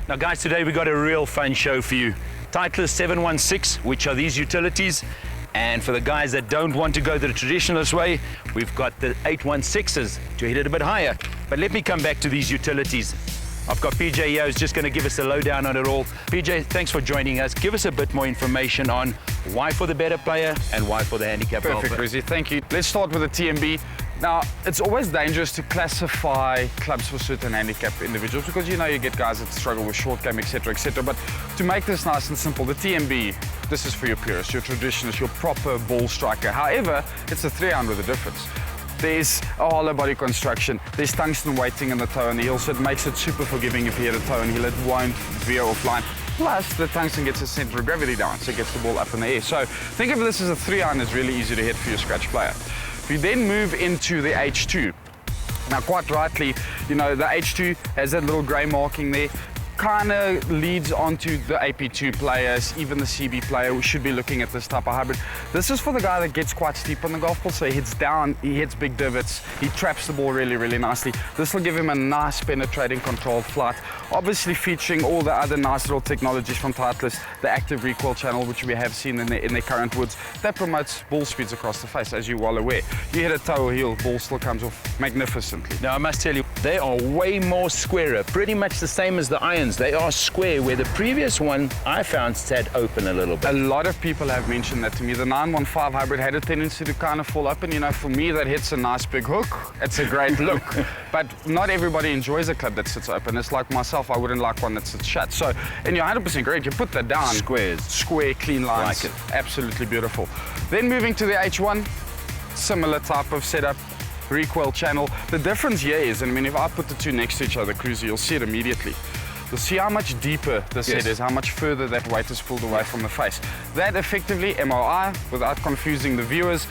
Now guys, today we got a real fun show for you. Titleist 716, which are these utilities. And for the guys that don't want to go the traditionalist way, we've got the 816s to hit it a bit higher. But let me come back to these utilities. I've got PJ here who's just going to give us a lowdown on it all. PJ, thanks for joining us. Give us a bit more information on why for the better player and why for the handicap golfer. Perfect, Rizzy. Thank you. Let's start with the TMB. Now, it's always dangerous to classify clubs for certain handicap individuals because you get guys that struggle with short game, etc., etc. But to make this nice and simple, the TMB, this is for your purists, your traditionalists, your proper ball striker. However, it's a 3-iron with a difference. There's a hollow body construction, there's tungsten weighting in the toe and the heel, so it makes it super forgiving if you hit a toe and heel, it won't veer offline. Plus, the tungsten gets the center of gravity down, so it gets the ball up in the air. So think of this as a 3-iron is really easy to hit for your scratch player. If you then move into the H2, now quite rightly, the H2 has that little grey marking there, kind of leads onto the AP2 players, even the CB player who should be looking at this type of hybrid. This is for the guy that gets quite steep on the golf ball, so he hits down, he hits big divots, he traps the ball really, really nicely. This will give him a nice penetrating controlled flight, obviously featuring all the other nice little technologies from Titleist, the active recoil channel, which we have seen in their current woods, that promotes ball speeds across the face, as you're well aware. You hit a toe or heel, ball still comes off magnificently. Now I must tell you, they are way more squarer, pretty much the same as the irons. They are square, where the previous one I found sat open a little bit. A lot of people have mentioned that to me. The 915 hybrid had a tendency to kind of fall open. For me, that hits a nice big hook. It's a great look. But not everybody enjoys a club that sits open. It's like myself, I wouldn't like one that sits shut. So, and you're 100% correct. You put that down. Squares. Square, clean lines. Like it. Absolutely beautiful. Then moving to the H1, similar type of setup. Recoil channel. The difference here is, if I put the two next to each other, Cruiser, you'll see it immediately. You'll see how much deeper this head is, how much further that weight is pulled away from the face. That effectively, MOI, without confusing the viewers,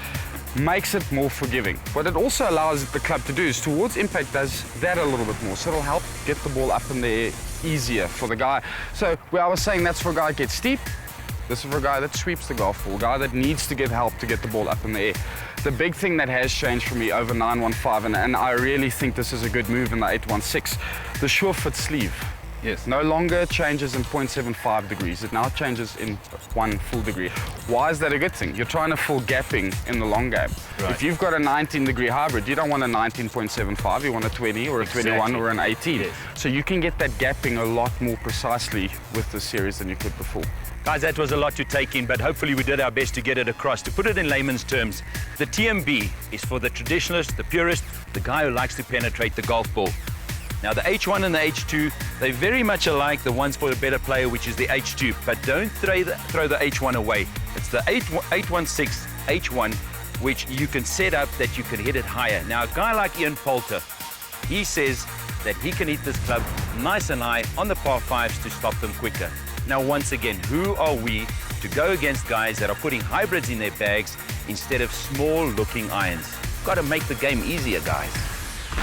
makes it more forgiving. What it also allows the club to do is towards impact does that a little bit more. So it'll help get the ball up in the air easier for the guy. So where I was saying that's for a guy that gets steep, this is for a guy that sweeps the golf ball, a guy that needs to get help to get the ball up in the air. The big thing that has changed for me over 915, and I really think this is a good move in the 816, the sure fit sleeve. Yes. No longer changes in 0.75 degrees. It now changes in 1 full degree. Why is that a good thing? You're trying to fill gapping in the long game. Right. If you've got a 19-degree hybrid, you don't want a 19.75, you want a 20 or a 21 or an 18. Yes. So you can get that gapping a lot more precisely with this series than you could before. Guys, that was a lot to take in, but hopefully we did our best to get it across. To put it in layman's terms, the TMB is for the traditionalist, the purist, the guy who likes to penetrate the golf ball. Now the H1 and the H2, they're very much alike. The one's for the better player, which is the H2, but don't throw the H1 away. It's the 816 H1, which you can set up that you can hit it higher. Now a guy like Ian Poulter, he says that he can hit this club nice and high on the par 5s to stop them quicker. Now once again, who are we to go against guys that are putting hybrids in their bags instead of small looking irons? Got to make the game easier, guys.